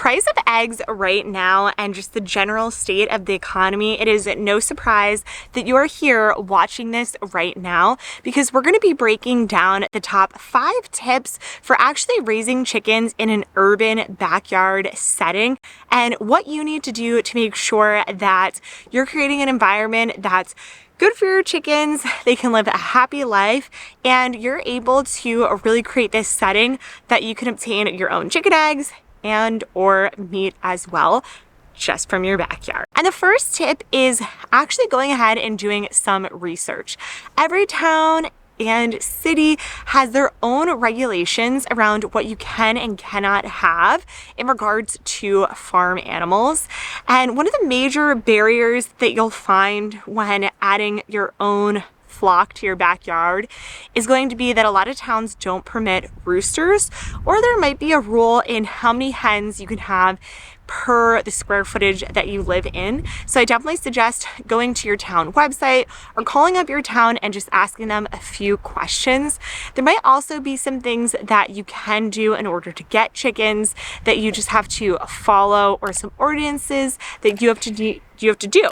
price of eggs right now and just the general state of the economy, it is no surprise that you're here watching this right now because we're going to be breaking down the top 5 tips for actually raising chickens in an urban backyard setting and what you need to do to make sure that you're creating an environment that's good for your chickens, they can live a happy life, and you're able to really create this setting that you can obtain your own chicken eggs and or meat as well, just from your backyard. And the first tip is actually going ahead and doing some research. Every town and city has their own regulations around what you can and cannot have in regards to farm animals. And one of the major barriers that you'll find when adding your own flock to your backyard is going to be that a lot of towns don't permit roosters, or there might be a rule in how many hens you can have per the square footage that you live in. So I definitely suggest going to your town website or calling up your town and just asking them a few questions. There might also be some things that you can do in order to get chickens that you just have to follow, or some ordinances that you have to do.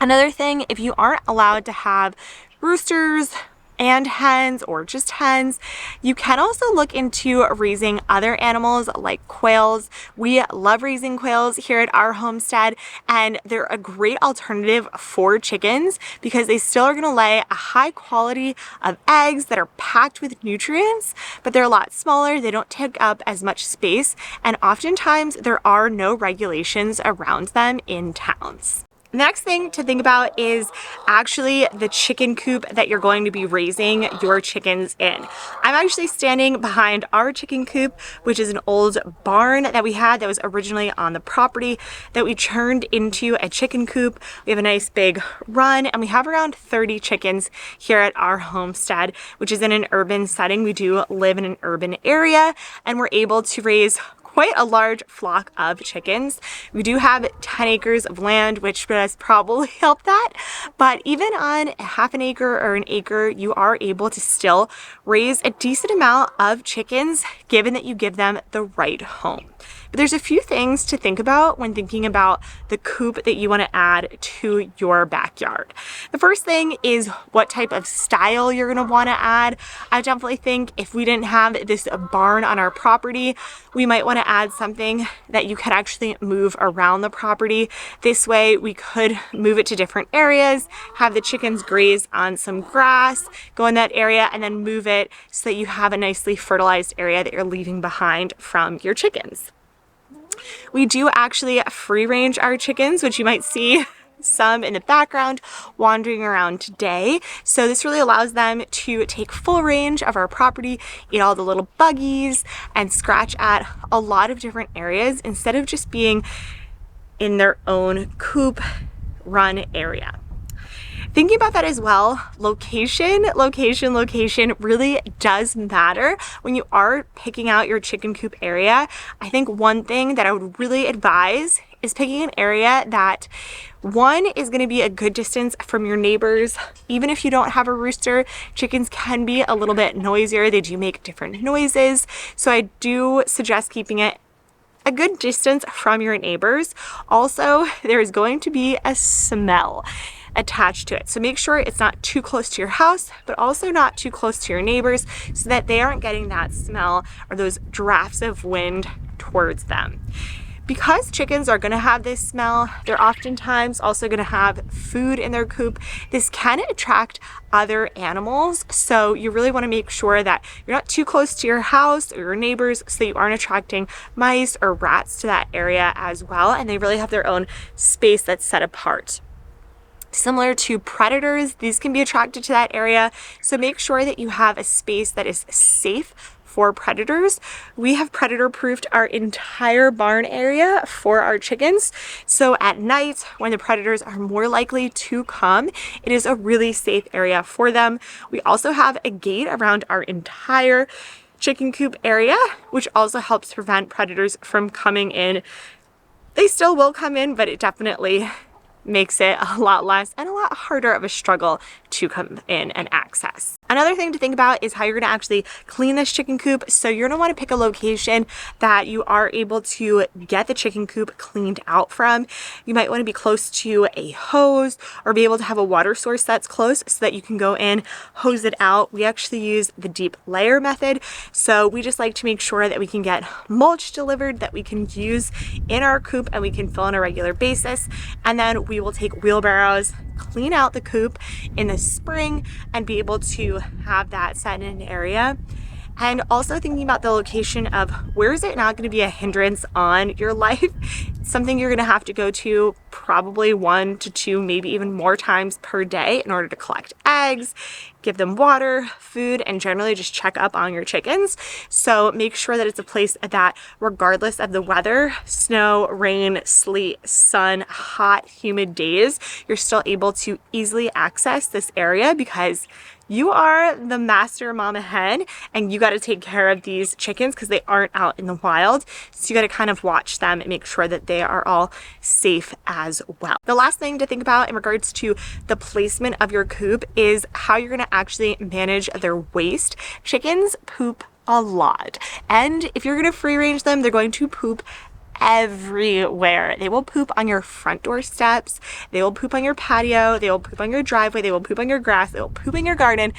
Another thing, if you aren't allowed to have roosters and hens or just hens, you can also look into raising other animals like quails. We love raising quails here at our homestead, and they're a great alternative for chickens because they still are going to lay a high quality of eggs that are packed with nutrients, but they're a lot smaller, they don't take up as much space, and oftentimes there are no regulations around them in towns. Next thing to think about is actually the chicken coop that you're going to be raising your chickens in. I'm actually standing behind our chicken coop, which is an old barn that we had that was originally on the property that we turned into a chicken coop. We have a nice big run, and we have around 30 chickens here at our homestead, which is in an urban setting. We do live in an urban area, and we're able to raise quite a large flock of chickens. We do have 10 acres of land, which does probably help that, but even on a half an acre or an acre, you are able to still raise a decent amount of chickens given that you give them the right home. But there's a few things to think about when thinking about the coop that you want to add to your backyard. The first thing is what type of style you're going to want to add. I definitely think if we didn't have this barn on our property, we might want to add something that you could actually move around the property. This way we could move it to different areas, have the chickens graze on some grass, go in that area, and then move it so that you have a nicely fertilized area that you're leaving behind from your chickens. We do actually free range our chickens, which you might see some in the background wandering around today. So this really allows them to take full range of our property, eat all the little buggies, and scratch at a lot of different areas instead of just being in their own coop run area. Thinking about that as well, location really does matter when you are picking out your chicken coop area. I think one thing that I would really advise is picking an area that, one, is going to be a good distance from your neighbors. Even if you don't have a rooster, chickens can be a little bit noisier. They do make different noises. So I do suggest keeping it a good distance from your neighbors. Also, there is going to be a smell attached to it. So make sure it's not too close to your house, but also not too close to your neighbors so that they aren't getting that smell or those drafts of wind towards them. Because chickens are going to have this smell, they're oftentimes also going to have food in their coop. This can attract other animals, so you really want to make sure that you're not too close to your house or your neighbors so that you aren't attracting mice or rats to that area as well, and they really have their own space that's set apart. Similar to predators, these can be attracted to that area, so make sure that you have a space that is safe for predators. We have predator proofed our entire barn area for our chickens, so at night when the predators are more likely to come, it is a really safe area for them. We also have a gate around our entire chicken coop area, which also helps prevent predators from coming in. They still will come in, but it definitely makes it a lot less and a lot harder of a struggle to come in and access. Another thing to think about is how you're gonna actually clean this chicken coop. So you're gonna wanna pick a location that you are able to get the chicken coop cleaned out from. You might wanna be close to a hose or be able to have a water source that's close so that you can go in, hose it out. We actually use the deep layer method. So we just like to make sure that we can get mulch delivered that we can use in our coop and we can fill on a regular basis. And then we will take wheelbarrows, clean out the coop in the spring and be able to have that set in an area. And also thinking about the location of where is it not going to be a hindrance on your life. Something you're going to have to go to probably 1 to 2, maybe even more times per day in order to collect eggs, give them water, food, and generally just check up on your chickens. So make sure that it's a place that regardless of the weather, snow, rain, sleet, sun, hot, humid days, you're still able to easily access this area because you are the master mama hen and you got to take care of these chickens because they aren't out in the wild. So you got to kind of watch them and make sure that they are all safe as well. The last thing to think about in regards to the placement of your coop is how you're going to actually manage their waste. Chickens poop a lot. And if you're going to free range them, they're going to poop everywhere. They will poop on your front door steps, they will poop on your patio, they will poop on your driveway, they will poop on your grass, they will poop in your garden.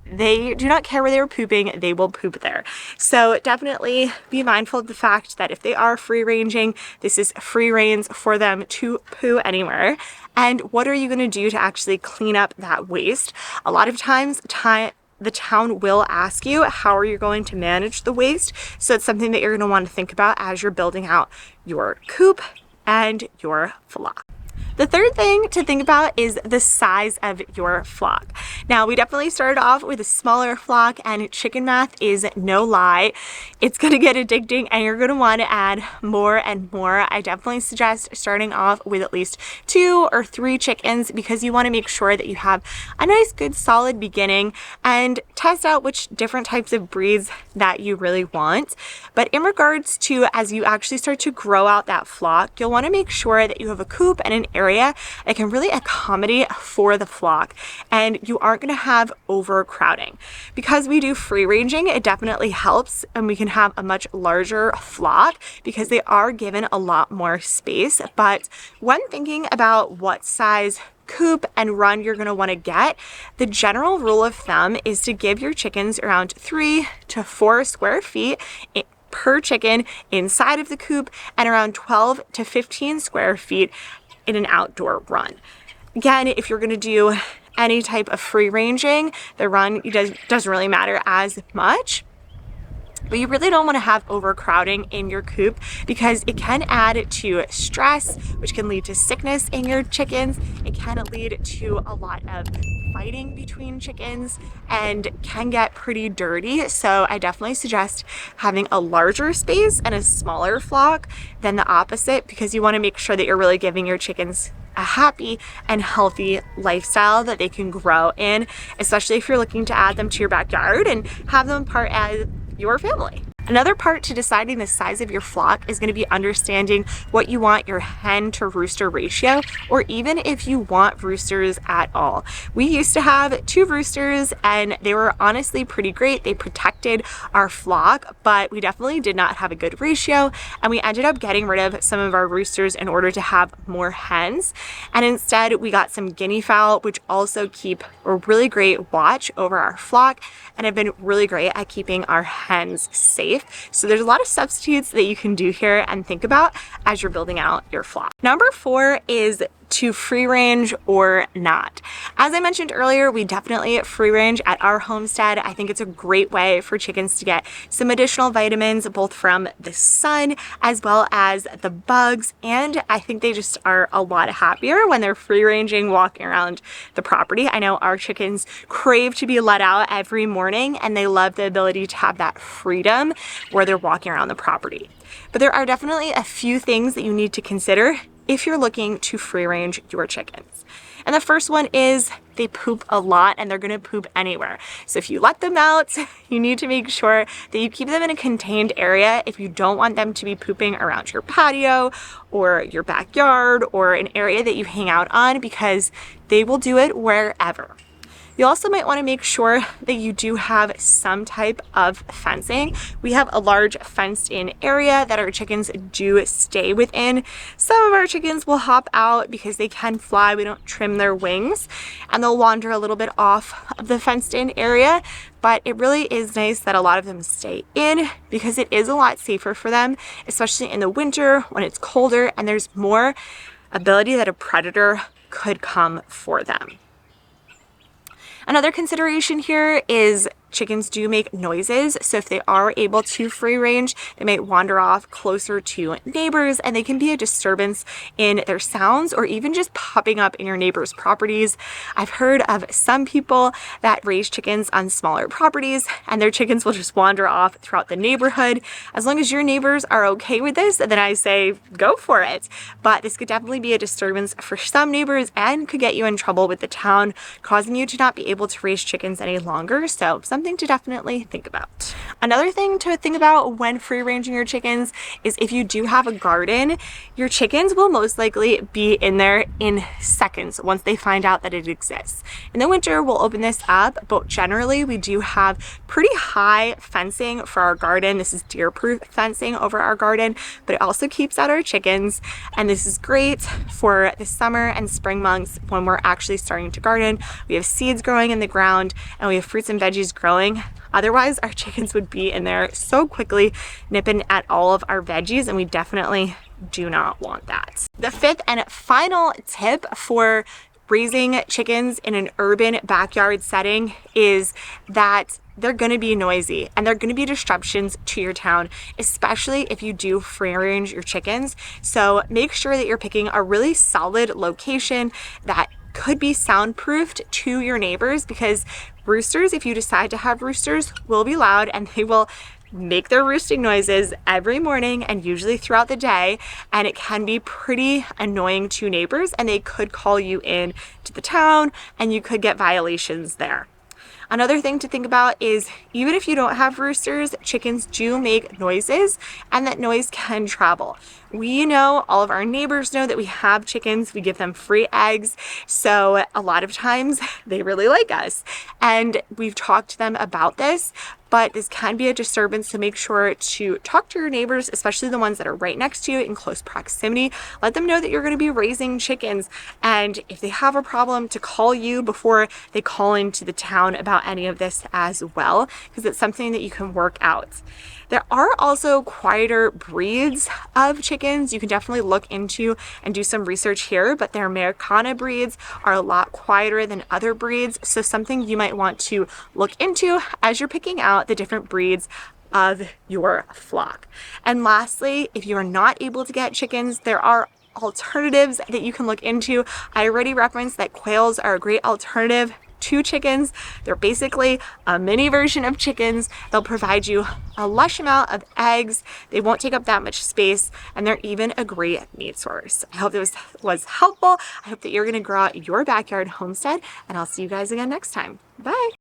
They do not care where they were pooping, they will poop there. So definitely be mindful of the fact that if they are free ranging, this is free reins for them to poo anywhere. And what are you going to do to actually clean up that waste? A lot of times, the town will ask you how are you going to manage the waste. So it's something that you're going to want to think about as you're building out your coop and your flock. The third thing to think about is the size of your flock. Now, we definitely started off with a smaller flock, and chicken math is no lie. It's going to get addicting and you're going to want to add more and more. I definitely suggest starting off with at least 2 or 3 chickens because you want to make sure that you have a nice, good, solid beginning and test out which different types of breeds that you really want. But in regards to as you actually start to grow out that flock, you'll want to make sure that you have a coop and an area that can really accommodate for the flock and you aren't going to have overcrowding. Because we do free ranging, it definitely helps and we can have a much larger flock because they are given a lot more space. But when thinking about what size coop and run you're going to want to get, the general rule of thumb is to give your chickens around 3 to 4 square feet per chicken inside of the coop and around 12 to 15 square feet in an outdoor run. Again, if you're going to do any type of free ranging, the run doesn't really matter as much. But you really don't want to have overcrowding in your coop because it can add to stress, which can lead to sickness in your chickens. It can lead to a lot of fighting between chickens and can get pretty dirty. So I definitely suggest having a larger space and a smaller flock than the opposite because you want to make sure that you're really giving your chickens a happy and healthy lifestyle that they can grow in, especially if you're looking to add them to your backyard and have them part as your family. Another part to deciding the size of your flock is going to be understanding what you want your hen to rooster ratio, or even if you want roosters at all. We used to have 2 roosters and they were honestly pretty great. They protected our flock, but we definitely did not have a good ratio and we ended up getting rid of some of our roosters in order to have more hens. And instead we got some guinea fowl, which also keep a really great watch over our flock and have been really great at keeping our hens safe. So there's a lot of substitutes that you can do here and think about as you're building out your flock. Number 4 is to free range or not. As I mentioned earlier, we definitely free range at our homestead. I think it's a great way for chickens to get some additional vitamins, both from the sun as well as the bugs. And I think they just are a lot happier when they're free ranging, walking around the property. I know our chickens crave to be let out every morning and they love the ability to have that freedom where they're walking around the property. But there are definitely a few things that you need to consider if you're looking to free range your chickens. And the first one is they poop a lot and they're going to poop anywhere. So if you let them out, you need to make sure that you keep them in a contained area if you don't want them to be pooping around your patio or your backyard or an area that you hang out on because they will do it wherever. You also might want to make sure that you do have some type of fencing. We have a large fenced in area that our chickens do stay within. Some of our chickens will hop out because they can fly. We don't trim their wings, and they'll wander a little bit off of the fenced in area. But it really is nice that a lot of them stay in because it is a lot safer for them, especially in the winter when it's colder and there's more ability that a predator could come for them. Another consideration here is chickens do make noises, so if they are able to free range, they might wander off closer to neighbors and they can be a disturbance in their sounds or even just popping up in your neighbors' properties. I've heard of some people that raise chickens on smaller properties and their chickens will just wander off throughout the neighborhood. As long as your neighbors are okay with this, then I say go for it. But this could definitely be a disturbance for some neighbors and could get you in trouble with the town, causing you to not be able to raise chickens any longer. So something to definitely think about. Another thing to think about when free ranging your chickens is if you do have a garden, your chickens will most likely be in there in seconds once they find out that it exists. In the winter, we'll open this up, but generally we do have pretty high fencing for our garden. This is deer-proof fencing over our garden, but it also keeps out our chickens. And this is great for the summer and spring months when we're actually starting to garden. We have seeds growing in the ground and we have fruits and veggies growing. Otherwise, our chickens would be in there so quickly nipping at all of our veggies, and we definitely do not want that. The fifth and final tip for raising chickens in an urban backyard setting is that they're going to be noisy and they're going to be disruptions to your town, especially if you do free range your chickens. So make sure that you're picking a really solid location that could be soundproofed to your neighbors, because roosters, if you decide to have roosters, will be loud and they will make their roosting noises every morning and usually throughout the day, and it can be pretty annoying to neighbors and they could call you in to the town and you could get violations there. Another thing to think about is even if you don't have roosters, chickens do make noises and that noise can travel. We know, all of our neighbors know that we have chickens. We give them free eggs. So a lot of times they really like us. And we've talked to them about this, but this can be a disturbance. So make sure to talk to your neighbors, especially the ones that are right next to you in close proximity. Let them know that you're going to be raising chickens. And if they have a problem, to call you before they call into the town about any of this as well, because it's something that you can work out. There are also quieter breeds of chickens you can definitely look into and do some research here, but their Americana breeds are a lot quieter than other breeds. So something you might want to look into as you're picking out the different breeds of your flock. And lastly, if you are not able to get chickens, there are alternatives that you can look into. I already referenced that quails are a great alternative to chickens. They're basically a mini version of chickens. They'll provide you a lush amount of eggs. They won't take up that much space, and they're even a great meat source. I hope this was helpful. I hope that you're going to grow out your backyard homestead, and I'll see you guys again next time. Bye.